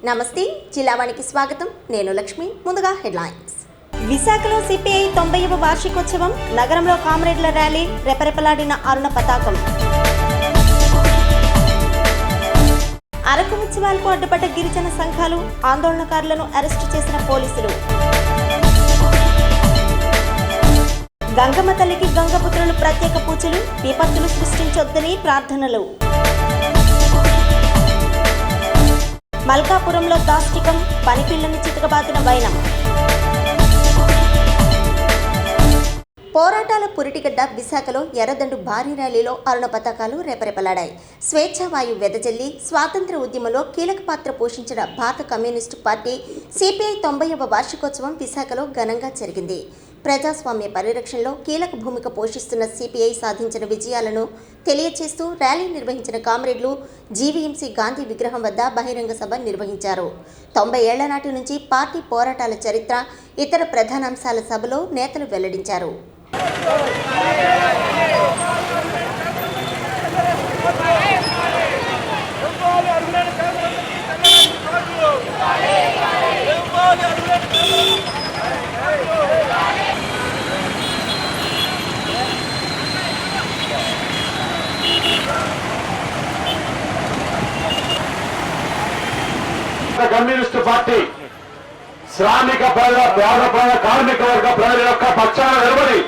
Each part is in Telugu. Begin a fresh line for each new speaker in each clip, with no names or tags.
నమస్తే, జిల్లావానికి స్వాగతం. నేను లక్ష్మి. ముందుగా హెడ్లైన్స్. విశాఖలో సిపిఐ 90వ వార్షికోత్సవం. నగరంలో కామ్రేడ్ల ర్యాలీ, రెపరెపలాడిన అరుణ పతాకం. అరకు ఉత్సవాలకు అడ్డుపడ్డ గిరిజన సంఘాలు, ఆందోళనకారులను అరెస్టు చేసిన పోలీసులు. గంగమ్మ తల్లికి గంగపుత్రులు ప్రత్యేక పూజలు, విపత్తులు సృష్టించొద్దని ప్రార్థనలు. మల్కాపురంలో దాష్టికం, పనిపిల్లని చితకబాదిన వైనం. పోరాటాల పురిటిగడ్డ విశాఖలో ఎర్రదండు భారీ ర్యాలీలో అరుణ పతాకాలు రెపరెపలాడాయి. స్వేచ్ఛావాయు వెదజల్లి స్వాతంత్ర ఉద్యమంలో కీలక పాత్ర పోషించిన భారత కమ్యూనిస్టు పార్టీ సిపిఐ 90వ వార్షికోత్సవం విశాఖలో ఘనంగా జరిగింది. ప్రజాస్వామ్య పరిరక్షణలో కీలక భూమిక పోషిస్తున్న సిపిఐ సాధించిన విజయాలను తెలియచేస్తూ ర్యాలీ నిర్వహించిన కామ్రేడ్లు జీవీఎంసీ గాంధీ విగ్రహం వద్ద బహిరంగ సభ నిర్వహించారు. 90 ఏళ్ల నాటి నుంచి పార్టీ పోరాటాల చరిత్ర, ఇతర ప్రధానాంశాల సభలో నేతలు వెల్లడించారు.
కమ్యూనిస్టు పార్టీ శ్రామిక ప్రజల, పేద ప్రజల, కార్మిక వర్గ ప్రజల యొక్క పక్షాన నిలబడి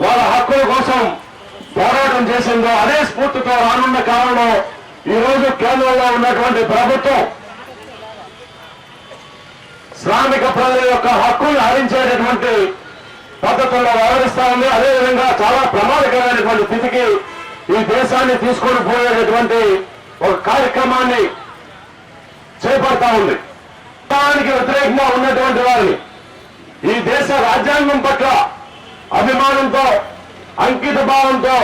వాళ్ళ హక్కుల కోసం పోరాటం చేసిందో అదే స్ఫూర్తితో రానున్న కాలంలో ఈ రోజు కేంద్రంలో ఉన్నటువంటి ప్రభుత్వం శ్రామిక ప్రజల యొక్క హక్కులు హరించేటటువంటి పద్ధతుల్లో వ్యవహరిస్తా ఉంది. అదేవిధంగా చాలా ప్రమాదకరమైనటువంటి స్థితికి ఈ దేశాన్ని తీసుకొని పోయేటటువంటి ఒక కార్యక్రమాన్ని చేపడతా ఉంది. దానికి వ్యతిరేకంగా ఉన్నటువంటి వారిని, ఈ దేశ రాజ్యాంగం పట్ల అభిమానంతో, అంకిత భావంతో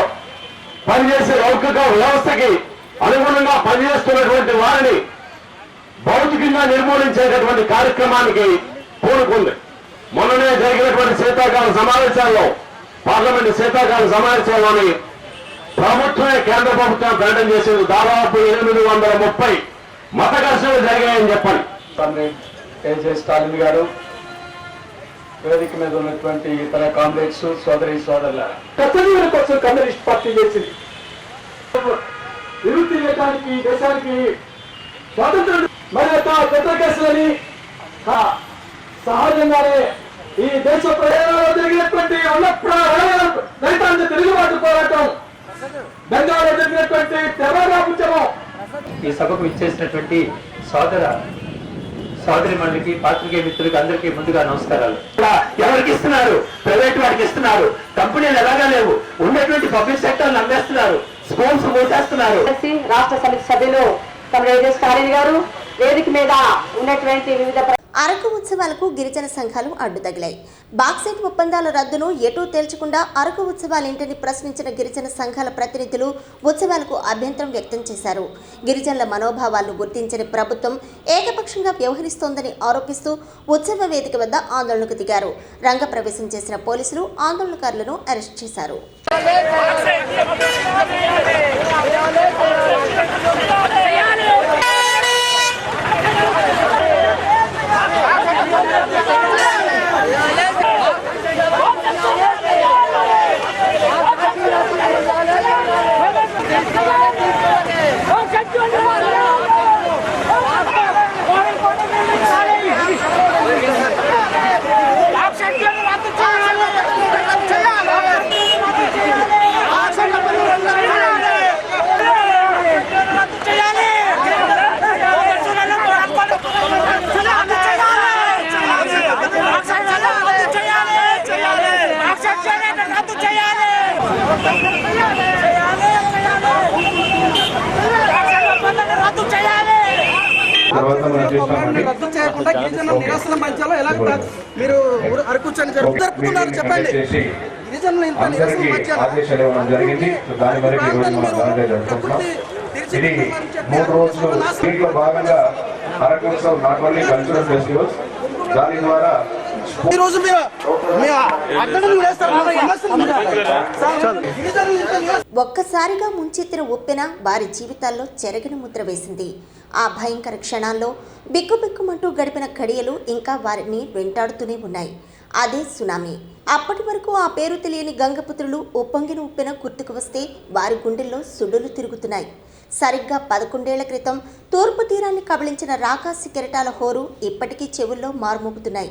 పనిచేసే లౌకిక వ్యవస్థకి అనుగుణంగా పనిచేస్తున్నటువంటి వారిని భౌతికంగా నిర్మూలించేటటువంటి కార్యక్రమానికి పూనుకుంది. మొన్ననే జరిగినటువంటి శీతాకాల సమావేశాల్లో, పార్లమెంటు శీతాకాల సమావేశాల్లోని ప్రభుత్వమే, కేంద్ర ప్రభుత్వం ప్రకటన చేసింది. దాదాపు 830 మత ఘర్షణలు జరిగాయని చెప్పండి.
స్టాలిన్ గారు, వేదిక మీద ఉన్నటువంటి ఇతర కామ్రేడ్స్, సోదరి సోదరుల కర్తవ్యం కోసం కమ్యూనిస్ట్ పార్టీ చేసింది. విముక్తి చేయడానికి దేశానికి స్వాతంత్రం మరి యొక్క కొత్త కేసులని సహజంగానే ఈ దేశ ప్రయాణంలో జరిగినటువంటి రైతాంగ తిరుగుబాటు పోరాటం, బెంగాల్లో జరిగినటువంటి తెలంగాణ ఉద్యమం.
ఈ సభకు ఇచ్చేసినటువంటి సోదరి మండలికి, పాత్రికేయ మిత్రులకి అందరికీ ముందుగా నమస్కారాలు.
ఎవరికి ఇస్తున్నారు? ప్రైవేట్ వాడికి ఇస్తున్నారు. కంపెనీలు ఎలాగా లేవు, ఉన్నటువంటి పబ్లిక్ సెక్టర్ నమ్మేస్తున్నారు, స్కూల్స్ మూసేస్తున్నారు.
రాష్ట్ర సమితి సభ్యులు కమ్రేడ్ స్టాలిన్ గారు, వేదిక మీద ఉన్నటువంటి వివిధ
అరకు ఉత్సవాలకు గిరిజన సంఘాలు అడ్డుతగిలాయి. బాక్సైట్ ఒప్పందాల రద్దును ఎటూ తేల్చకుండా అరకు ఉత్సవాలేంటని ప్రశ్నించిన గిరిజన సంఘాల ప్రతినిధులు ఉత్సవాలకు అభ్యంతరం వ్యక్తం చేశారు. గిరిజనుల మనోభావాలను గుర్తించని ప్రభుత్వం ఏకపక్షంగా వ్యవహరిస్తోందని ఆరోపిస్తూ ఉత్సవ వేదిక వద్ద ఆందోళనకు దిగారు. రంగప్రవేశం చేసిన పోలీసులు ఆందోళనకారులను అరెస్ట్ చేశారు.
రద్దు చేయకుండా గిరిజన నిరసన మంచాలో ఎలా మీరు అరకూర్చొని జరుపుతున్నారు చెప్పండి. గిరిజనులు ఇంత నిరసన
ఇది 3 రోజులు. దీంట్లో భాగంగా Araku Utsav not only cultural festivals, దాని ద్వారా
ఈ రోజు
ఒక్కసారిగా ముంచెత్తిన ఉప్పెన వారి జీవితాల్లో చెరగని ముద్ర వేసింది. ఆ భయంకర క్షణాల్లో బిక్కుబిక్కుమంటూ గడిపిన ఘడియలు ఇంకా వారిని వెంటాడుతూనే ఉన్నాయి. అదే సునామీ. అప్పటి వరకు ఆ పేరు తెలియని గంగపుత్రులు ఉప్పొంగిన ఉప్పెన గుర్తుకు వస్తే వారి గుండెల్లో సుడులు తిరుగుతున్నాయి. సరిగ్గా 11 ఏళ్ల క్రితం తూర్పు తీరాన్ని కబళించిన రాకాసి కెరటాల హోరు ఇప్పటికీ చెవుల్లో మారుమోగుతున్నాయి.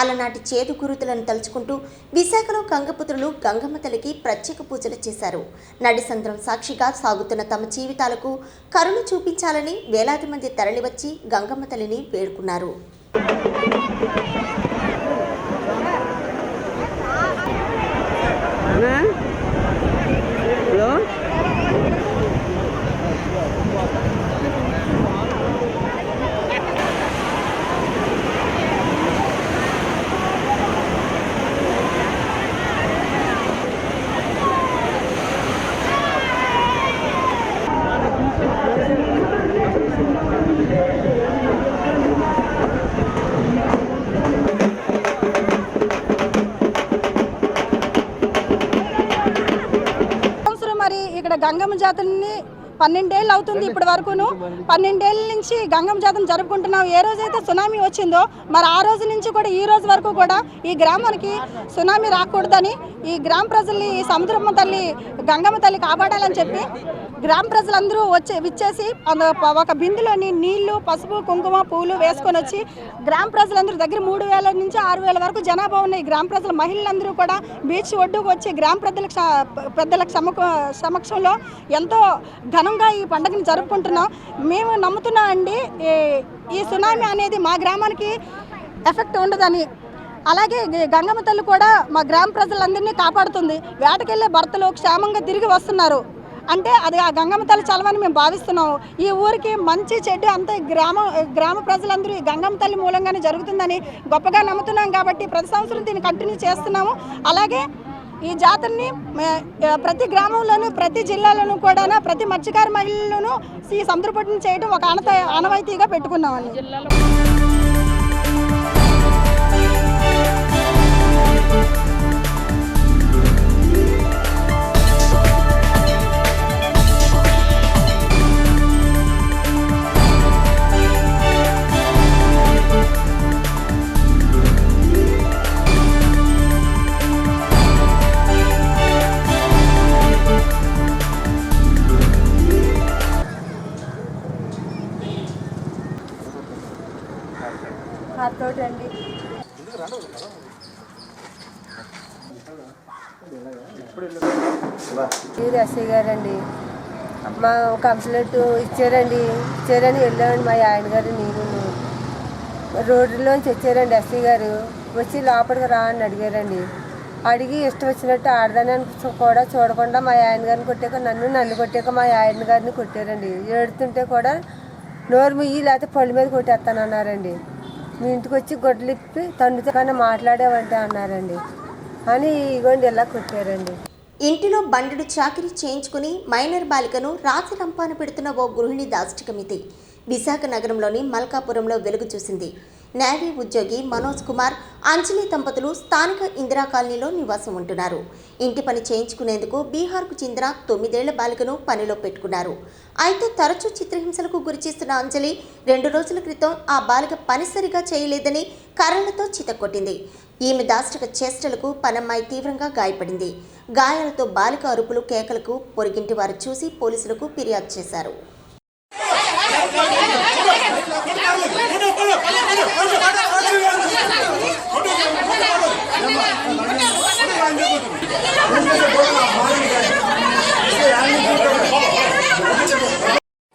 అలనాటి చేదు గురుతులను తలుచుకుంటూ విశాఖలో గంగపుత్రులు గంగమ్మ తల్లికి ప్రత్యేక పూజలు చేశారు. నడిసంద్రం సాక్షిగా సాగుతున్న తమ జీవితాలకు కరుణ చూపించాలని వేలాది మంది తరలివచ్చి గంగమ్మ తల్లిని వేడుకున్నారు.
ఇక్కడ గంగమ్మ జాతరని 12 ఏళ్ళు అవుతుంది. ఇప్పటి వరకును 12 ఏళ్ళ నుంచి గంగమ్మ జాతరను జరుపుకుంటున్నాం. ఏ రోజైతే సునామీ వచ్చిందో మరి ఆ రోజు నుంచి కూడా ఈ రోజు వరకు కూడా ఈ గ్రామానికి సునామీ రాకూడదని ఈ గ్రామ ప్రజల్ని ఈ సముద్రమ్మ తల్లి గంగమ్మ తల్లి కాపాడాలని చెప్పి గ్రామ ప్రజలందరూ విచ్చేసి ఒక బిందులోని నీళ్లు, పసుపు, కుంకుమ, పూలు వేసుకొని వచ్చి గ్రామ ప్రజలందరూ దగ్గర 3000 నుంచి 6000 వరకు జనాభా ఉన్న ఈ గ్రామ ప్రజల మహిళలందరూ కూడా బీచ్ ఒడ్డుకు వచ్చి గ్రామ పెద్దల సమక్షంలో ఎంతో ఘనంగా ఈ పండుగను జరుపుకుంటున్నాం. మేము నమ్ముతున్నాం అండి ఈ సునామీ అనేది మా గ్రామానికి ఎఫెక్ట్ ఉండదని. అలాగే గంగమ్మ తల్లి కూడా మా గ్రామ ప్రజలందరినీ కాపాడుతుంది. వేటకెళ్ళే భర్తలు క్షేమంగా తిరిగి వస్తున్నారు అంటే అది ఆ గంగమ్మ తల్లి చలవని మేము భావిస్తున్నాము. ఈ ఊరికి మంచి చెడ్డ అంతా గ్రామ ప్రజలందరూ ఈ గంగమ్మ తల్లి మూలంగానే జరుగుతుందని గొప్పగా నమ్ముతున్నాం. కాబట్టి ప్రతి సంవత్సరం దీన్ని కంటిన్యూ చేస్తున్నాము. అలాగే ఈ జాతరని ప్రతి గ్రామంలోనూ ప్రతి జిల్లాలోనూ కూడా ప్రతి మత్స్యకార మహిళలను ఈ సముద్రపొట్టును చేయడం ఒక ఆనవాయితీగా పెట్టుకున్నామని.
ఎస్ఐ గారండి మా కంప్లైంట్ ఇచ్చారని వెళ్ళామండి. మా ఆయన గారు నేను రోడ్డులోంచి వచ్చారండి. ఎస్ఐ గారు వచ్చి లోపలికి రా అని అడిగారండి. అడిగి ఇష్టం వచ్చినట్టు ఆడదాన్ని కూడా చూడకుండా మా ఆయన గారిని కొట్టాక నన్ను కొట్టాక మా ఆయన గారిని కొట్టారండి. ఏడుతుంటే కూడా నోరు ముయ్యి లేకపోతే పళ్ళు మీద కొట్టేస్తానన్నారండి. మీ ఇంటికి వచ్చి గొడ్లు ఇప్పి తండ్రితో కన్నా మాట్లాడేవంటే అన్నారండి అని ఇగోండి ఇలా కొట్టారండి.
ఇంటిలో బండెడు చాకిరీ చేయించుకుని మైనర్ బాలికను రాత్రి రంపాన పెడుతున్న ఓ గృహిణి దాష్టికమితి విశాఖ నగరంలోని మల్కాపురంలో వెలుగు చూసింది. నేవీ ఉద్యోగి మనోజ్ కుమార్, అంజలి దంపతులు స్థానిక ఇందిరా కాలనీలో నివాసం ఉంటున్నారు. ఇంటి పని చేయించుకునేందుకు బీహార్కు చెందిన 9 ఏళ్ల బాలికను పనిలో పెట్టుకున్నారు. అయితే తరచూ చిత్రహింసలకు గురిచేస్తున్న అంజలి 2 రోజుల క్రితం ఆ బాలిక పని సరిగా చేయలేదని కర్రలతో చితక్కొట్టింది. ఈమె దాష్టిక చేష్టలకు పనమ్మాయి తీవ్రంగా గాయపడింది. గాయాలతో బాలిక అరుపులు కేకలకు పొరిగింటి వారు చూసి పోలీసులకు ఫిర్యాదు చేశారు.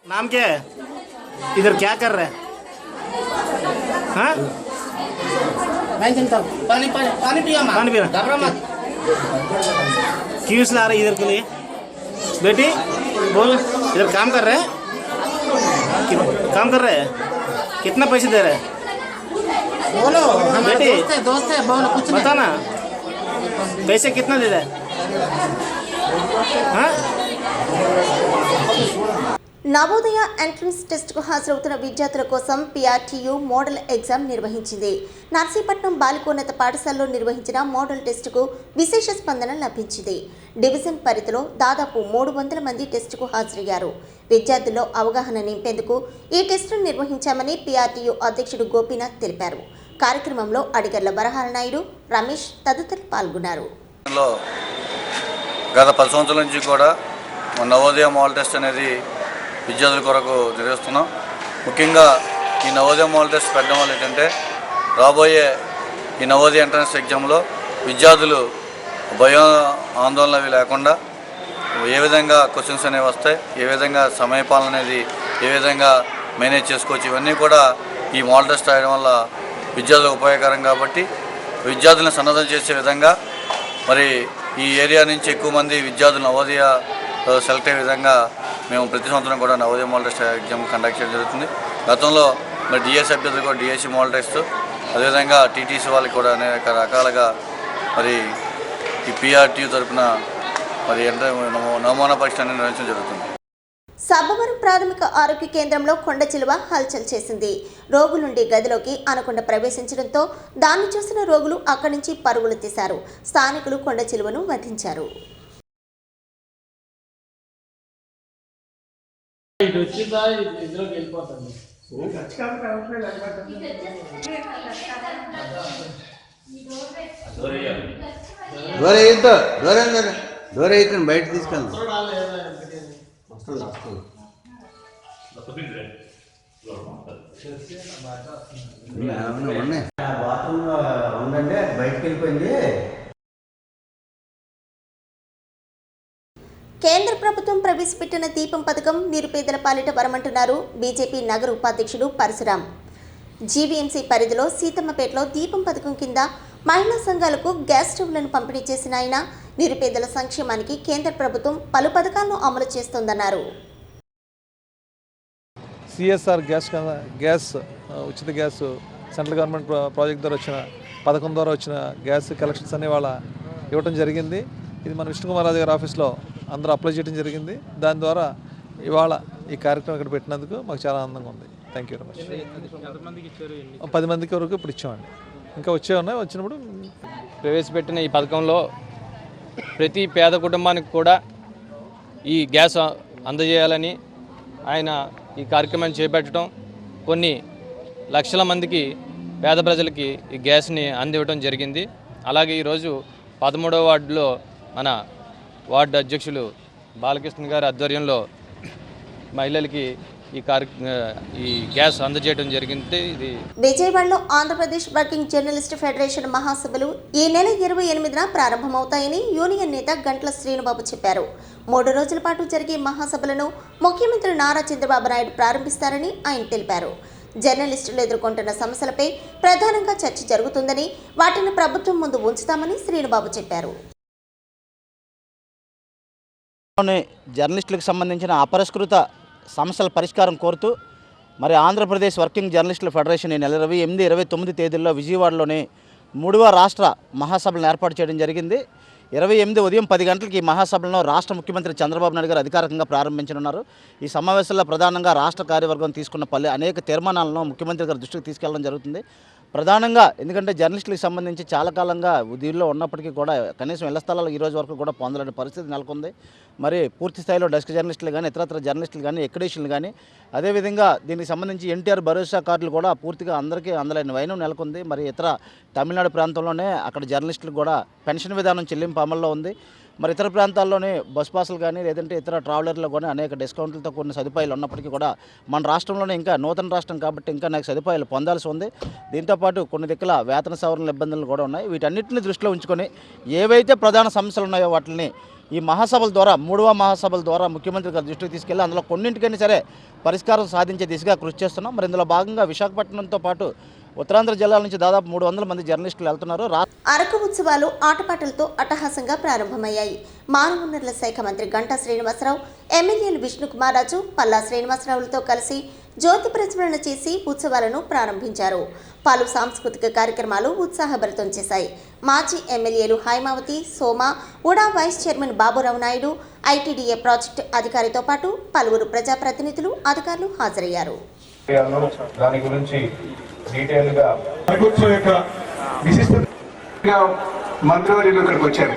नाम क्या है? इधर क्या कर रहे हैं? हाँ? पानी पिया घबरा मत। क्यों ला रहे इधर के लिए? बेटी बोल, इधर काम कर रहे हैं? काम कर रहे हैं? कितना पैसे दे रहे हैं? बोलो बेटी, दोस्त है बोलो कुछ बता ना, पैसे कितना दे रहे हैं? हाँ?
నవోదయ ఎంట్రన్స్ టెస్టుకు హాజరవుతున్న విద్యార్థుల కోసం PRTU మోడల్ ఎగ్జామ్ నిర్వహించింది. నర్సీపట్నం బాలికోన్నత పాఠశాలలో నిర్వహించిన మోడల్ టెస్టుకు విశేష స్పందన లభించింది. డివిజన్ పరిధిలో దాదాపు 300 మంది టెస్టుకు హాజరయ్యారు. విద్యార్థుల్లో అవగాహన నింపేందుకు ఈ టెస్టును నిర్వహించామని PRTU అధ్యక్షుడు గోపీనాథ్ తెలిపారు. కార్యక్రమంలో అడిగర్ల వరహాల నాయుడు, రమేష్ తదితరులు పాల్గొన్నారు.
గత 10 సంవత్సరాల నుంచి కూడా నవోదయ మోడల్ టెస్ట్ అనేది విద్యార్థుల కొరకు నిర్వహిస్తున్నాం. ముఖ్యంగా ఈ నవోదయ మోడల్ టెస్ట్ పెట్టడం వల్ల ఏంటంటే రాబోయే ఈ నవోదయ ఎంట్రన్స్ ఎగ్జామ్లో విద్యార్థులు భయం ఆందోళన అవి లేకుండా ఏ విధంగా క్వశ్చన్స్ అనేవి వస్తాయి, ఏ విధంగా సమయపాలన అనేది ఏ విధంగా మేనేజ్ చేసుకోవచ్చు, ఇవన్నీ కూడా ఈ మోడల్ టెస్ట్ రాయడం వల్ల విద్యార్థులకు ఉపయోగకరం. కాబట్టి విద్యార్థులను సన్నద్ధం చేసే విధంగా మరి ఈ ఏరియా నుంచి ఎక్కువ మంది విద్యార్థులు నవోదయ సెలెక్ట్ అయ్యే విధంగా మేము ప్రతి సంవత్సరం కూడా Navodaya model test exam conduct చేయడం జరుగుతుంది. గతంలో మరి డిఎస్సి అభ్యర్థులు కూడా డిఎస్సి మోడల్ టెస్ట్, అదేవిధంగా టీటీసీ వాళ్ళకి కూడా అనేక రకాలుగా మరి ఈ PRTU తరఫున మరి నమూనా పరీక్ష అనేది నిర్వహించడం జరుగుతుంది.
సబ్బవరం ప్రాథమిక ఆరోగ్య కేంద్రంలో కొండ చిలువ హల్చల్ చేసింది. రోగులుండే గదిలోకి అనకొండ ప్రవేశించడంతో దాన్ని చూసిన రోగులు అక్కడి నుంచి పరుగులు తీశారు. స్థానికులు కొండ చిలువను వధించారు.
బయట తీసుకెళ్తాం. బాత్రూంలో ఉందంటే బయటకు వెళ్ళిపోయింది.
కేంద్ర ప్రభుత్వం ప్రవేశపెట్టిన దీపం పథకం నిరుపేదల పాలిట వరమంటున్నారు బీజేపీ నగర ఉపాధ్యక్షుడు పరశురాం. జీవీఎంసీ పరిధిలో సీతమ్మపేటలో దీపం పథకం కింద మహిళా సంఘాలకు గ్యాస్ స్టవ్లను పంపిణీ చేసిన ఆయన నిరుపేదల సంక్షేమానికి కేంద్ర ప్రభుత్వం పలు పథకాలను అమలు చేస్తోందన్నారు.
సిఎస్ఆర్ గ్యాస్ ఉచిత గ్యాస్ సెంట్రల్ గవర్నమెంట్ ప్రాజెక్ట్ ద్వారా వచ్చిన పథకం ద్వారా వచ్చిన గ్యాస్ కలెక్షన్స్ అనే వాళ్ళ ఇవ్వడం జరిగింది. ఇది మన విష్ణుకుమార్ రాజు గారి ఆఫీస్లో అందరూ అప్లై చేయడం జరిగింది. దాని ద్వారా ఇవాళ ఈ కార్యక్రమం ఇక్కడ పెట్టినందుకు మాకు చాలా ఆనందంగా ఉంది. Thank you very much. 10 మందికి వరకు ఇప్పుడు ఇచ్చామండి. ఇంకా వచ్చే ఉన్నాయి. వచ్చినప్పుడు
ప్రవేశపెట్టిన ఈ పథకంలో ప్రతి పేద కుటుంబానికి కూడా ఈ గ్యాస్ అందజేయాలని ఆయన ఈ కార్యక్రమాన్ని చేపట్టడం, కొన్ని లక్షల మందికి పేద ప్రజలకి ఈ గ్యాస్ని అందివ్వడం జరిగింది. అలాగే ఈరోజు 13వ వార్డులో మన వార్డు అధ్యక్షులు బాలకృష్ణ గారి ఆధ్వర్యంలో మహిళలకి ఈ గ్యాస్ అందజేయడం జరిగింది. ఇది
విజయవాడలో ఆంధ్రప్రదేశ్ వర్కింగ్ జర్నలిస్ట్ ఫెడరేషన్ మహాసభలు ఈ నెల 28న ప్రారంభమవుతాయని యూనియన్ నేత గంట్ల శ్రీనుబాబు చెప్పారు. 3 రోజుల పాటు జరిగే మహాసభలను ముఖ్యమంత్రి నారా చంద్రబాబు నాయుడు ప్రారంభిస్తారని ఆయన తెలిపారు. జర్నలిస్టులు ఎదుర్కొంటున్న సమస్యలపై ప్రధానంగా చర్చ జరుగుతుందని, వాటిని ప్రభుత్వం ముందు ఉంచుతామని శ్రీనుబాబు చెప్పారు.
జర్నలిస్టులకు సంబంధించిన అపరిష్కృత సమస్యల పరిష్కారం కోరుతూ మరి ఆంధ్రప్రదేశ్ వర్కింగ్ జర్నలిస్టుల ఫెడరేషన్ ఈ నెల 28, 29 తేదీల్లో విజయవాడలోని 3వ రాష్ట్ర మహాసభలను ఏర్పాటు చేయడం జరిగింది. 28 ఉదయం 10 గంటలకి ఈ మహాసభలను రాష్ట్ర ముఖ్యమంత్రి చంద్రబాబు నాయుడు గారు అధికారికంగా ప్రారంభించనున్నారు. ఈ సమావేశంలో ప్రధానంగా రాష్ట్ర కార్యవర్గం తీసుకున్న అనేక తీర్మానాలను ముఖ్యమంత్రి గారి దృష్టికి తీసుకెళ్లడం జరుగుతుంది. ప్రధానంగా ఎందుకంటే జర్నలిస్టులకు సంబంధించి చాలా కాలంగా ఉద్యోగంలో ఉన్నప్పటికీ కూడా కనీసం ఇళ్ల స్థలాలు ఈ రోజు వరకు కూడా పొందలేని పరిస్థితి నెలకొంది. మరి పూర్తి స్థాయిలో డెస్క్ జర్నలిస్టులు కానీ ఇతరత్ర జర్నలిస్టులు కానీ ఎక్కడేషన్లు కానీ అదేవిధంగా దీనికి సంబంధించి ఎన్టీఆర్ భరోసా కార్డులు కూడా పూర్తిగా అందరికీ అందలేని వైనం నెలకొంది. మరి ఇతర తమిళనాడు ప్రాంతంలోనే అక్కడ జర్నలిస్టులకు కూడా పెన్షన్ విధానం చెల్లింపు అమల్లో ఉంది. మరి ఇతర ప్రాంతాల్లోనే బస్ పాసులు కానీ లేదంటే ఇతర ట్రావెలర్లు కానీ అనేక డిస్కౌంట్లతో కొన్ని సదుపాయాలు ఉన్నప్పటికీ కూడా మన రాష్ట్రంలోనే ఇంకా నూతన రాష్ట్రం కాబట్టి ఇంకా అనేక సదుపాయాలు పొందాల్సి ఉంది. దీంతోపాటు కొన్ని దిక్కుల వేతన సవరణ ఇబ్బందులు కూడా ఉన్నాయి. వీటన్నిటిని దృష్టిలో ఉంచుకొని ఏవైతే ప్రధాన సమస్యలు ఉన్నాయో వాటిని ఈ మహాసభల ద్వారా 3వ మహాసభల ద్వారా ముఖ్యమంత్రి గారి దృష్టికి తీసుకెళ్లి అందులో కొన్నింటికైనా సరే పరిష్కారం సాధించే దిశగా కృషి చేస్తున్నాం. మరి ఇందులో భాగంగా విశాఖపట్నంతో పాటు ఉత్తరాంధ్ర జిల్లాల నుంచి దాదాపు 300 మంది జర్నలిస్టులు వెళ్తున్నారు.
అరకు ఉత్సవాలు ఆటపాటలతో అట్టహాసంగా ప్రారంభమయ్యాయి. మానవ వనరుల శాఖ మంత్రి గంటా శ్రీనివాసరావు, ఎమ్మెల్యేలు విష్ణుకుమార్ రాజు, పల్లా శ్రీనివాసరావులతో కలిసి జ్యోతి ప్రజ్వలన చేసి ఉత్సవాలను ప్రారంభించారు. పలు సాంస్కృతిక కార్యక్రమాలు ఉత్సాహభరితం చేశాయి. మాజీ ఎమ్మెల్యేలు Haimavathi, Soma, UDA vice chairman Baburao Naidu, ITDA project అధికారితో పాటు పలువురు ప్రజాప్రతినిధులు, అధికారులు హాజరయ్యారు.
దాని గురించి డీటెయిల్గా మంత్రివర్యులు ఇక్కడికి వచ్చారు.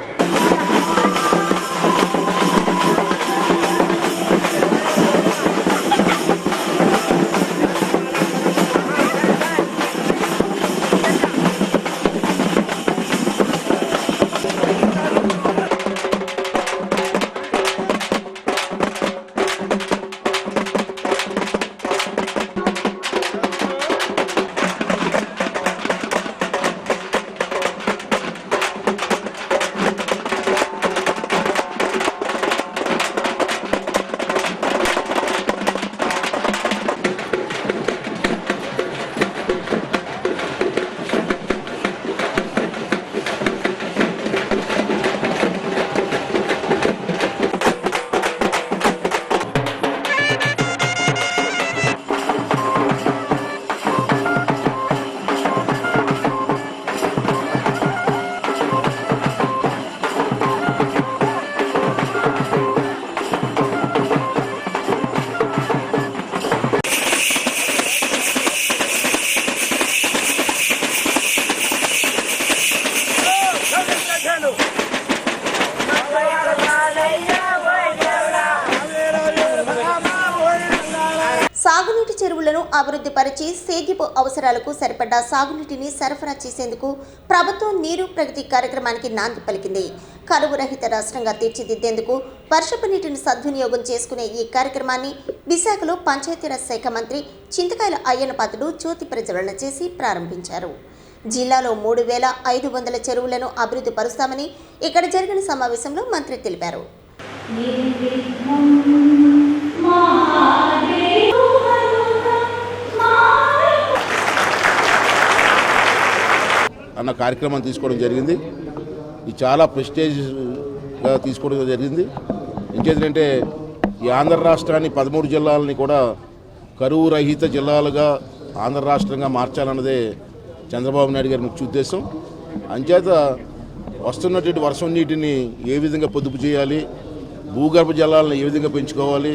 సాగునీటి చెరువులను అభివృద్ధి పరిచి సేద్యపు అవసరాలకు సరిపడ్డ సాగునీటిని సరఫరా చేసేందుకు ప్రభుత్వం నీరు ప్రగతి కార్యక్రమానికి నాంది పలికింది. కరువు రహిత రాష్ట్రంగా తీర్చిదిద్దేందుకు వర్షపు నీటిని సద్వినియోగం చేసుకునే ఈ కార్యక్రమాన్ని విశాఖలో పంచాయతీరాజ్ శాఖ మంత్రి చింతకాయల అయ్యన్నపాత్రుడు జ్యోతి ప్రజ్వలన చేసి ప్రారంభించారు. జిల్లాలో 3,500 చెరువులను అభివృద్ధి పరుస్తామని ఇక్కడ జరిగిన సమావేశంలో మంత్రి తెలిపారు.
అన్న కార్యక్రమం తీసుకోవడం జరిగింది. ఇది చాలా ప్రెస్టేజ్గా తీసుకోవడం జరిగింది. ఇంకేంటంటే ఈ ఆంధ్ర రాష్ట్రాన్ని 13 జిల్లాలని కూడా కరువు రహిత జిల్లాలుగా ఆంధ్ర రాష్ట్రంగా మార్చాలన్నదే చంద్రబాబు నాయుడు గారి ముఖ్య ఉద్దేశం. అంచేత వస్తున్నటువంటి వర్షం నీటిని ఏ విధంగా పొదుపు చేయాలి, భూగర్భ జలాలను ఏ విధంగా పెంచుకోవాలి,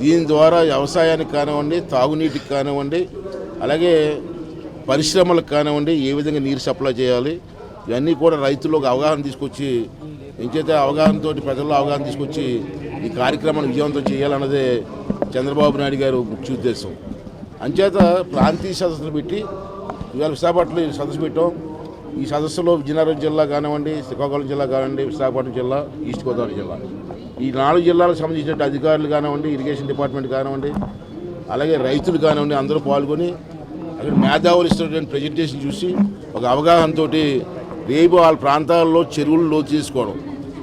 దీని ద్వారా వ్యవసాయానికి కానివ్వండి, తాగునీటికి కానివ్వండి, అలాగే పరిశ్రమలకు కానివ్వండి ఏ విధంగా నీరు సప్లై చేయాలి, ఇవన్నీ కూడా రైతులకు అవగాహన తీసుకొచ్చి ఎంచేత అవగాహనతో ప్రజల్లో అవగాహన తీసుకొచ్చి ఈ కార్యక్రమాన్ని విజయవంతం చేయాలన్నదే చంద్రబాబు నాయుడు గారు ముఖ్య ఉద్దేశం. అంచేత ప్రాంతీయ సదస్సులు పెట్టి ఇవాళ విశాఖపట్నంలో సదస్సు పెట్టాం. ఈ సదస్సులో విజయనగరం జిల్లా కానివ్వండి, శ్రీకాకుళం జిల్లా కానివ్వండి, విశాఖపట్నం జిల్లా, ఈస్ట్ గోదావరి జిల్లా, ఈ 4 జిల్లాలకు సంబంధించిన అధికారులు కానివ్వండి, ఇరిగేషన్ డిపార్ట్మెంట్ కానివ్వండి, అలాగే రైతులు కానివ్వండి అందరూ పాల్గొని అక్కడ మేధావులు ఇస్తున్నటువంటి ప్రజెంటేషన్ చూసి ఒక అవగాహనతో రేపు వాళ్ళ ప్రాంతాల్లో చెరువులు లోతు చేసుకోవడం,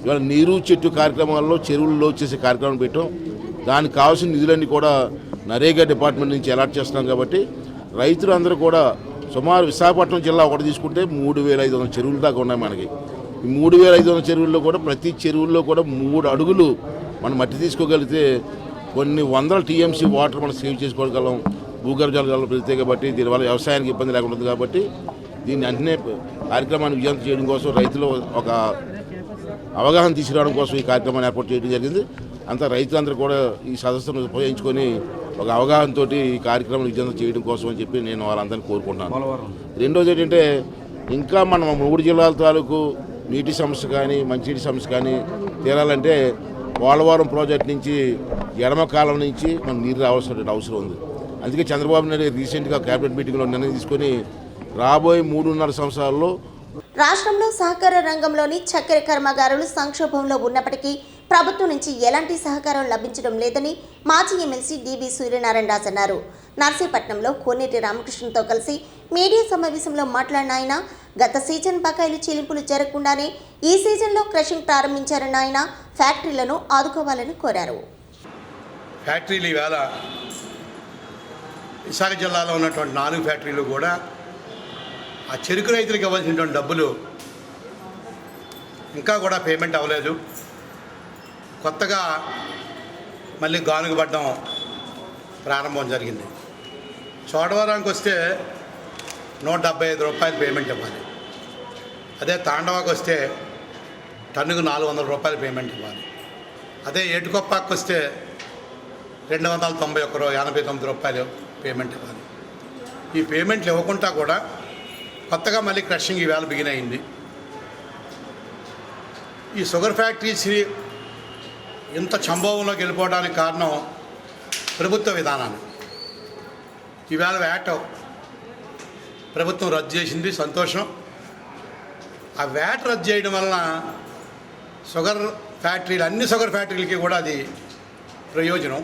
ఇవాళ నీరు చెట్టు కార్యక్రమాల్లో చెరువులు లోతు చేసే కార్యక్రమం పెట్టాం. దానికి కావాల్సిన నిధులన్నీ కూడా నరేగా డిపార్ట్మెంట్ నుంచి అలాట్ చేస్తున్నాం. కాబట్టి రైతులందరూ కూడా సుమారు విశాఖపట్నం జిల్లా ఒకటి తీసుకుంటే 3,500 చెరువులు దాకా ఉన్నాయి మనకి. ఈ 3,500 చెరువుల్లో కూడా ప్రతి చెరువుల్లో కూడా 3 అడుగులు మనం మట్టి తీసుకోగలిగితే కొన్ని వందల టీఎంసీ వాటర్ మనం సేవ్ చేసుకోగలం. భూగర్భ జలాలు పెరుగుతాయి కాబట్టి దీనివల్ల వ్యవసాయానికి ఇబ్బంది లేకుండా ఉంటుంది. కాబట్టి దీన్ని వెంటనే కార్యక్రమాన్ని విజయవంతం చేయడం కోసం రైతులు ఒక అవగాహన తీసుకురావడం కోసం ఈ కార్యక్రమాన్ని ఏర్పాటు చేయడం జరిగింది. అంతా రైతులందరూ కూడా ఈ సదస్సును ఉపయోగించుకొని ఒక అవగాహనతో ఈ కార్యక్రమం విజయవంతం చేయడం కోసం అని చెప్పి నేను వాళ్ళందరినీ కోరుకుంటున్నాను. రెండోది ఏంటంటే ఇంకా మనం 3 జిల్లాల తాలూకు నీటి సమస్య కానీ మంచినీటి సమస్య కానీ తీరాలంటే పోలవరం ప్రాజెక్ట్ నుంచి ఎడమ కాలం నుంచి మనం నీరు రావాల్సిన అవసరం ఉంది. అందుకే చంద్రబాబు నాయుడు రీసెంట్గా కేబినెట్ మీటింగ్లో నిర్ణయం తీసుకొని రాబోయే 3.5 సంవత్సరాల్లో
రాష్ట్రంలో సహకార రంగంలోని చక్కెర కర్మాగారాలు సంక్షోభంలో ఉన్నప్పటికీ ప్రభుత్వం నుంచి ఎలాంటి సహకారం లభించడం లేదని మాజీ ఎమ్మెల్సీ డివి సూర్యనారాయణ రాజు అన్నారు. నర్సీపట్నంలో కోనేటి రామకృష్ణతో కలిసి మీడియా సమావేశంలో మాట్లాడిన ఆయన గత సీజన్ బకాయిలు చెల్లింపులు జరగకుండానే ఈ సీజన్లో క్రషింగ్ ప్రారంభించారన్న ఆయన ఫ్యాక్టరీలను ఆదుకోవాలని కోరారు.
ఫ్యాక్టరీలు ఈవేళ విశాఖ జిల్లాలో ఉన్నటువంటి 4 ఫ్యాక్టరీలు కూడా ఆ చెరుకు రైతులకు ఇవ్వాల్సినటువంటి డబ్బులు ఇంకా కూడా పేమెంట్ అవ్వలేదు. కొత్తగా మళ్ళీ గానుగపడ్డం ప్రారంభం జరిగింది. చోడవరానికి వస్తే 175 రూపాయలు పేమెంట్ ఇవ్వాలి. అదే తాండవాకి వస్తే టన్నుకు 400 రూపాయలు పేమెంట్ ఇవ్వాలి. అదే ఏటుకొప్పాకి వస్తే 291 రూపాయలు పేమెంట్ ఇవ్వాలి. ఈ పేమెంట్లు ఇవ్వకుండా కూడా కొత్తగా మళ్ళీ క్రషింగ్ ఈవేళ బిగిన్ అయింది. ఈ షుగర్ ఫ్యాక్టరీస్ ఇంత సంభవంలోకి వెళ్ళిపోవడానికి కారణం ప్రభుత్వ విధానాన్ని. ఈవేళ వ్యాట్ ప్రభుత్వం రద్దు చేసింది, సంతోషం. ఆ వ్యాట్ రద్దు చేయడం వలన అన్ని షుగర్ ఫ్యాక్టరీలకి కూడా అది ప్రయోజనం.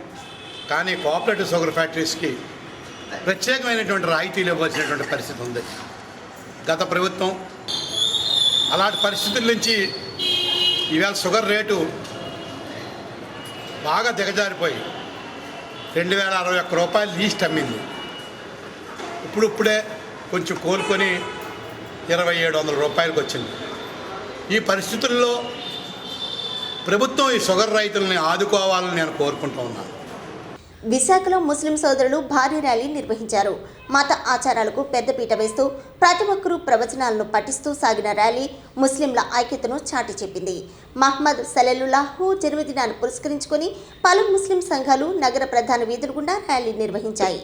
కానీ కోఆపరేటివ్ షుగర్ ఫ్యాక్టరీస్కి ప్రత్యేకమైనటువంటి రాయితీలు ఇవ్వాల్సినటువంటి పరిస్థితి ఉంది. గత ప్రభుత్వం అలాంటి పరిస్థితుల నుంచి ఈవేళ షుగర్ రేటు బాగా దిగజారిపోయి 2061 రూపాయలు లీస్ట్ అమ్మింది. ఇప్పుడే కొంచెం కోలుకొని 2700 రూపాయలకు వచ్చింది. ఈ పరిస్థితుల్లో ప్రభుత్వం ఈ షుగర్ రైతులని ఆదుకోవాలని నేను కోరుకుంటూ ఉన్నాను.
విశాఖలో ముస్లిం సోదరులు భారీ ర్యాలీ నిర్వహించారు. మత ఆచారాలకు పెద్దపీట వేస్తూ ప్రతి ఒక్కరూ ప్రవచనాలను పఠిస్తూ సాగిన ర్యాలీ ముస్లింల ఐక్యతను చాటి చెప్పింది. మహ్మద్ సలెలుల్లాహు జన్మదినాన్ని పురస్కరించుకొని పలు ముస్లిం సంఘాలు నగర ప్రధాన వీధుల గుండా ర్యాలీ నిర్వహించాయి.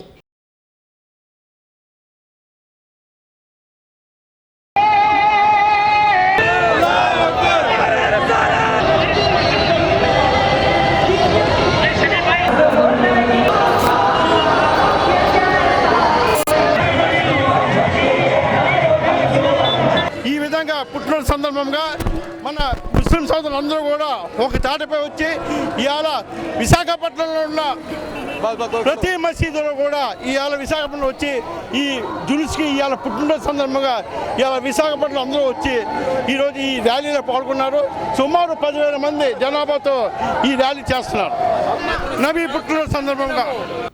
పుట్టిన సందర్భంగా మన ముస్లిం సోదరులందరూ కూడా ఒక తాటపై వచ్చి ఇవాళ విశాఖపట్నంలో ఉన్న ప్రతి మసీదులో కూడా ఇవాళ విశాఖపట్నం వచ్చి ఈ జులుస్కి ఇవాళ పుట్టినరోజు సందర్భంగా ఇవాళ విశాఖపట్నం అందరూ వచ్చి ఈరోజు ఈ ర్యాలీలో పాల్గొన్నారు. సుమారు 10,000 మంది జనాభాతో ఈ ర్యాలీ చేస్తున్నారు. నబీ పుట్టినరోజు సందర్భంగా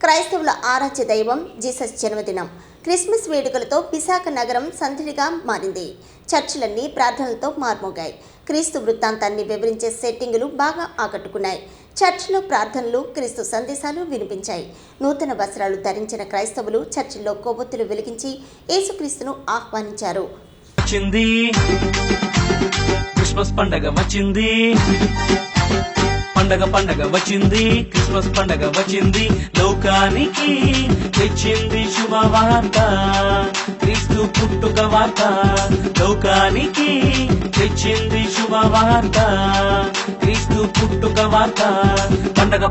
క్రైస్తవుల ఆరాధ్య దైవం జీసస్ జన్మదినం క్రిస్మస్ వేడుకలతో విశాఖ నగరం సందడిగా మారింది. చర్చిలన్నీ ప్రార్థనలతో మార్మోగాయి. క్రీస్తు వృత్తాంతాన్ని వివరించే సెట్టింగులు బాగా ఆకట్టుకున్నాయి. చర్చిలో ప్రార్థనలు, క్రీస్తు సందేశాలు వినిపించాయి. నూతన వస్త్రాలు ధరించిన క్రైస్తవులు చర్చిల్లో కొవ్వొత్తులు వెలిగించి యేసుక్రీస్తును ఆహ్వానించారు.
క్రిస్మస్ పండగ వచ్చింది, పండగ వచ్చింది, క్రిస్మస్ పండగ వచ్చింది, లోకానికి తెచ్చింది శుభవార్త, క్రీస్తు పుట్టుక వార్త, లోకానికి తెచ్చింది శుభవార్త, క్రీస్తు పుట్టుక వార్త.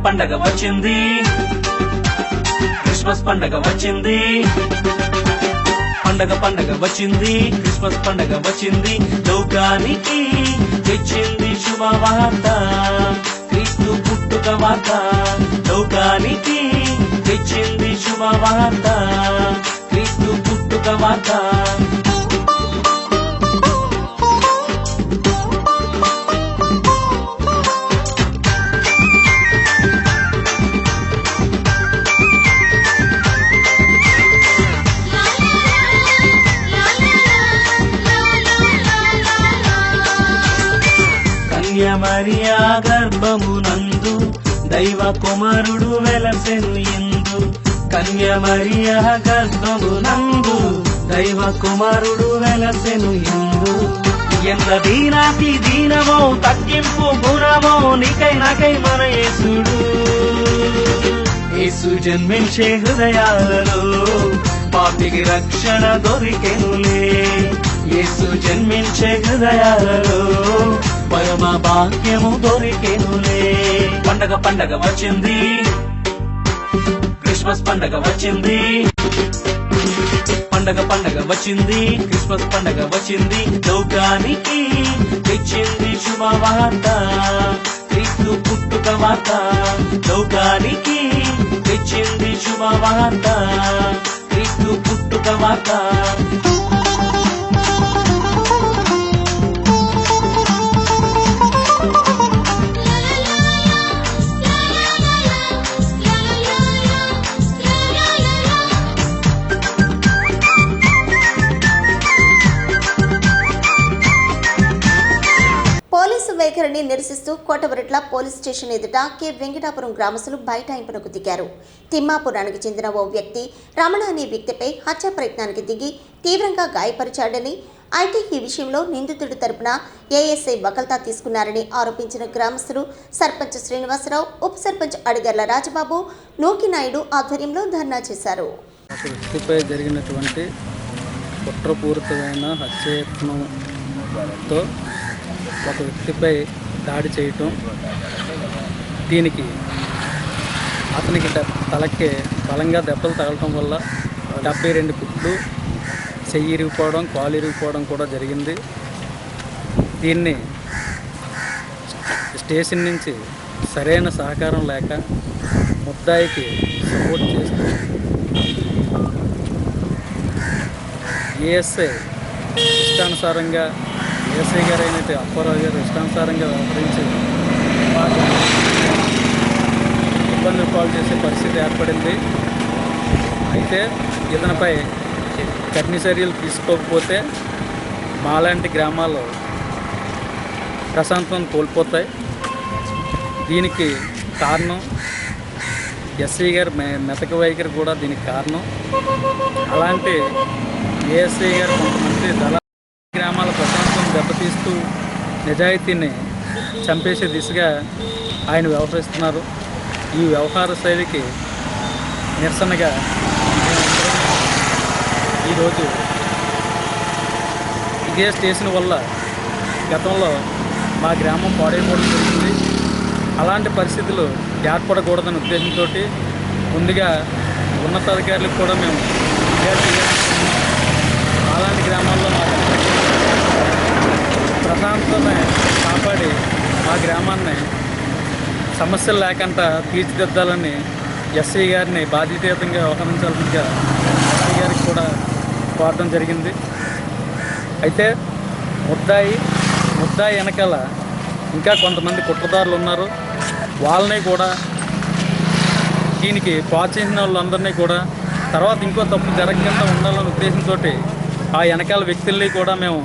పండగ వచ్చింది, క్రిస్మస్ పండగ వచ్చింది, పండగ వచ్చింది, క్రిస్మస్ పండగ వచ్చింది, లోకానికి తెచ్చింది శుభవార్త, క్రీస్తు పుట్టుక వార్త, లోకానికి తెచ్చింది శుభవార్త, క్రీస్తు పుట్టుక వార్త. మరియా గర్భమునందు దైవ కుమారుడు వెలసెను ఇందు, కన్య మరియా గర్భమునందు దైవ కుమారుడు వెలసెను ఇందు. ఎంత దీనాతి దీనమో తగ్గింపు గుణమో నీకై నాకై మన యేసుడు. యేసు జన్మించే హృదయాలలో పాపికి రక్షణ దొరికెనులే. యేసు జన్మించే హృదయాలలో పరమ భాగ్యము దొరికెనులే. పండగ వచ్చింది, క్రిస్మస్ పండగ వచ్చింది, పండగ వచ్చింది, క్రిస్మస్ పండగ వచ్చింది, లోకానికి తెచ్చింది శుభవార్త, క్రీస్తు పుట్టుక వార్త, లోకానికి తెచ్చింది శుభవార్త, క్రీస్తు పుట్టుక వార్త.
వైఖరిని నిరసిస్తూ కోటవరట్ల పోలీస్ స్టేషన్ ఎదుట కె వెంకటాపురం గ్రామస్తులు బైఠాయింపునకు దిగారు. తిమ్మాపురానికి చెందిన ఓ వ్యక్తి రమణ అనే వ్యక్తిపై హత్య ప్రయత్నానికి దిగి తీవ్రంగా గాయపరిచాడని, అయితే ఈ విషయంలో నిందితుడి తరపున ఏఎస్ఐ వకల్తా తీసుకున్నారని ఆరోపించిన గ్రామస్తులు సర్పంచ్ శ్రీనివాసరావు, ఉప సర్పంచ్ అడిగర్ల రాజబాబు, నూకినాయుడు ఆధ్వర్యంలో ధర్నా చేశారు.
వ్యక్తిపై జరిగినటువంటి కుట్రపూరితమైన హత్యయత్నంతో ఒక వ్యక్తిపై దాడి చేయటం, దీనికి అతనికి తలకి బలంగా దెబ్బలు తగలటం వల్ల 72 కుట్లు, చెయ్యి ఇరిగిపోవడం, కాలు ఇరిగిపోవడం కూడా జరిగింది. దీన్ని స్టేషన్ నుంచి సరైన సహకారం లేక ముద్దాయికి సపోర్ట్ చేస్తూ ఏఎస్ఐ ఇష్టానుసారంగా, ఏఎస్ఐ గారు అయినట్టు అప్పారావు గారు ఇష్టానుసారంగా వ్యవహరించి ఇబ్బందులు పాలు చేసే పరిస్థితి ఏర్పడింది. అయితే ఇతనిపై కఠిన చర్యలు తీసుకోకపోతే మాలాంటి గ్రామాల్లో ప్రశాంతం కోల్పోతాయి. దీనికి కారణం ఎస్ఐ గారు మెతక వైఖరి కూడా దీనికి కారణం. అలాంటి ఏఎస్ఐ గారు కొంతమంది దళ గ్రామాల ప్రశాంతం దెబ్బతీస్తూ నిజాయితీని చంపేసే దిశగా ఆయన వ్యవహరిస్తున్నారు. ఈ వ్యవహార శైలికి నిరసనగా ఈరోజు ఇదే స్టేషన్ వల్ల గతంలో మా గ్రామం పాడైపోవడం జరిగింది. అలాంటి పరిస్థితులు ఏర్పడకూడదనే ఉద్దేశంతో ముందుగా ఉన్నతాధికారులకు కూడా మేము అలాంటి గ్రామాల్లో ప్రశాంతతను కాపాడి మా గ్రామాన్ని సమస్యలు లేకుండా తీర్చిదిద్దాలని ఎస్ఐ గారిని బాధ్యతాయుతంగా వ్యవహరించాల్సిందిగా ఎస్ఐ గారికి కూడా కోరడం జరిగింది. అయితే ముద్దాయి వెనకాల ఇంకా కొంతమంది కుట్రదారులు ఉన్నారు. వాళ్ళని కూడా దీనికి ప్రోత్సహించిన వాళ్ళందరినీ కూడా తర్వాత ఇంకో తప్పు జరగకుండా ఉండాలనే ఉద్దేశంతో ఆ వెనకాల వ్యక్తుల్ని కూడా మేము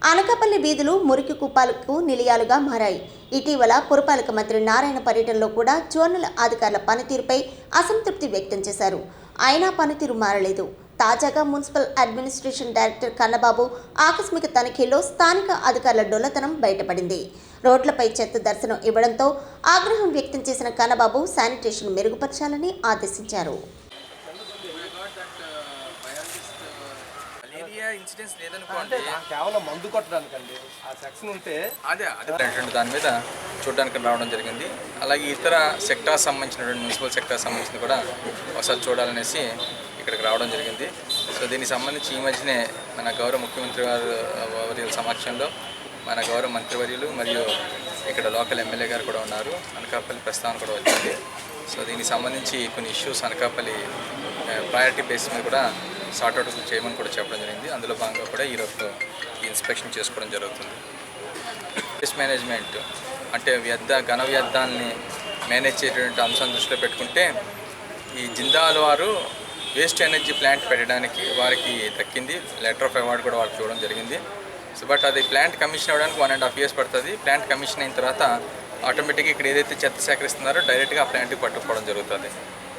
అనకాపల్లి వీధులు మురికి కుప్పాలకు నిలయాలుగా మారాయి. ఇటీవల పురపాలక మంత్రి నారాయణ పర్యటనలో కూడా జోనల్ అధికారుల పనితీరుపై అసంతృప్తి వ్యక్తం చేశారు. అయినా పనితీరు మారలేదు. తాజాగా మున్సిపల్ అడ్మినిస్ట్రేషన్ డైరెక్టర్ కన్నబాబు ఆకస్మిక తనిఖీలో స్థానిక అధికారుల డొల్లతనం బయటపడింది. రోడ్లపై చెత్త దర్శనం ఇవ్వడంతో ఆగ్రహం వ్యక్తం చేసిన కన్నబాబు శానిటేషన్ మెరుగుపరచాలని ఆదేశించారు.
ఇన్సిడెంట్స్ లేదనుకోండి, కేవలం మందు కొట్టడానికండి ఆ సెక్షన్ ఉంటే అదే దాని మీద చూడడానికి రావడం జరిగింది. అలాగే ఇతర సెక్టార్ సంబంధించినటువంటి మున్సిపల్ సెక్టార్ సంబంధించిన కూడా ఒకసారి చూడాలనేసి ఇక్కడికి రావడం జరిగింది. సో దీనికి సంబంధించి ఈ మధ్యనే మన గౌరవ ముఖ్యమంత్రి వర్యుల సమక్షంలో మన గౌరవ మంత్రివర్యులు మరియు ఇక్కడ లోకల్ ఎమ్మెల్యే గారు కూడా ఉన్నారు. అనకాపల్లి ప్రస్తావన కూడా వచ్చింది. సో దీనికి సంబంధించి కొన్ని ఇష్యూస్ అనకాపల్లి ప్రయారిటీ బేస్ మీద కూడా సార్ట్అవుట్ చేయమని కూడా చెప్పడం జరిగింది. అందులో భాగంగా కూడా ఈరోజు ఇన్స్పెక్షన్ చేసుకోవడం జరుగుతుంది. వేస్ట్ మేనేజ్మెంట్ అంటే ఘన వ్యర్థాలని మేనేజ్ చేసేటువంటి అంశాన్ని దృష్టిలో పెట్టుకుంటే ఈ జిందాల్ వారు వేస్ట్ ఎనర్జీ ప్లాంట్ పెట్టడానికి వారికి దక్కింది. లెటర్ ఆఫ్ అవార్డు కూడా వాళ్ళకి ఇవ్వడం జరిగింది. సో బట్ అది ప్లాంట్ కమిషన్ అవ్వడానికి 1.5 years పడుతుంది. ప్లాంట్ కమిషన్ అయిన తర్వాత ఆటోమేటిక్గా ఇక్కడ ఏదైతే చెత్త సేకరిస్తున్నారో డైరెక్ట్గా ఆ ప్లాంట్కి పట్టుకుపోవడం జరుగుతుంది.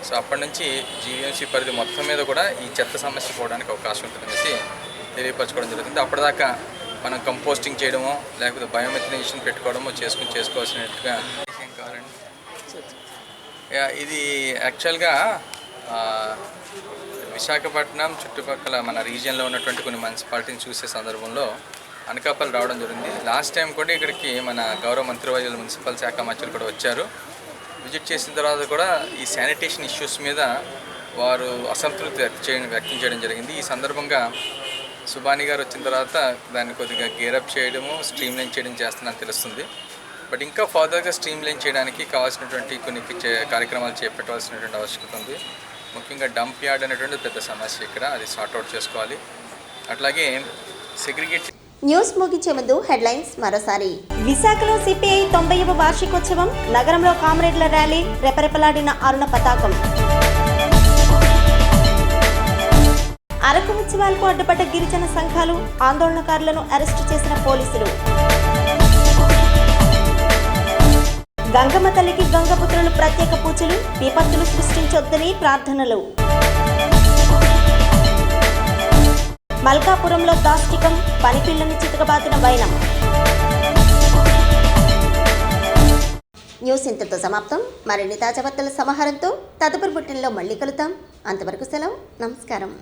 సో అప్పటి నుంచి జీవీఎంసీ పరిధి మొత్తం మీద కూడా ఈ చెత్త సమస్య పోవడానికి అవకాశం ఉంటుందనేసి తెలియపరచుకోవడం జరుగుతుంది. అప్పటిదాకా మనం కంపోస్టింగ్ చేయడమో లేకపోతే బయోమెథనైజేషన్ పెట్టుకోవడమో చేసుకోవాల్సినట్టుగా ఏం కావాలండి. ఇది యాక్చువల్గా విశాఖపట్నం చుట్టుపక్కల మన రీజియన్లో ఉన్నటువంటి కొన్ని మున్సిపాలిటీని చూసే సందర్భంలో అనకాపల్లి రావడం జరిగింది. లాస్ట్ టైం కూడా ఇక్కడికి మన గౌరవ మంత్రివర్యులు మున్సిపల్ శాఖ మంత్రులు కూడా వచ్చారు. విజిట్ చేసిన తర్వాత కూడా ఈ శానిటేషన్ ఇష్యూస్ మీద వారు అసంతృప్తి వ్యక్తం చేయడం జరిగింది. ఈ సందర్భంగా సుబాని గారు వచ్చిన తర్వాత దాన్ని కొద్దిగా గేరప్ చేయడము, స్ట్రీమ్లైన్ చేయడం చేస్తుందని తెలుస్తుంది. బట్ ఇంకా ఫర్దర్గా స్ట్రీమ్లైన్ చేయడానికి కావాల్సినటువంటి కొన్ని కార్యక్రమాలు చేపట్టవలసినటువంటి ఆవశ్యకత ఉంది. ముఖ్యంగా డంప్ యార్డ్ అనేటువంటి పెద్ద సమస్య ఇక్కడ, అది సార్ట్అవుట్ చేసుకోవాలి. అట్లాగే సెగ్రిగేట్.
న్యూస్ ముగించే ముందు హెడ్లైన్స్ మరోసారి. విశాఖలో సిపిఐ 90వ వార్షికోత్సవం, నగరంలో కామ్రేడ్ల ర్యాలీ, రెపరెపలాడిన అరుణ పతాకం. అరకు ఉత్సవాలకు అడ్డుపడ్డ గిరిజన సంఘాలు, ఆందోళనకారులను అరెస్టు చేసిన పోలీసులు. గంగమ్మ తల్లికి గంగపుత్రులు ప్రత్యేక పూజలు, విపత్తులు సృష్టించొద్దని ప్రార్థనలు. మల్కాపురంలో దాష్టికం, పనిపిల్లను చితకబాదిన వైనం. న్యూస్ ఇంతతో సమాప్తం. మరిన్ని తాజా వార్తల సమాహారంతో తదుపరి బులెటిన్లో మళ్ళీ కలుద్దాం. అంతవరకు సెలవు. నమస్కారం.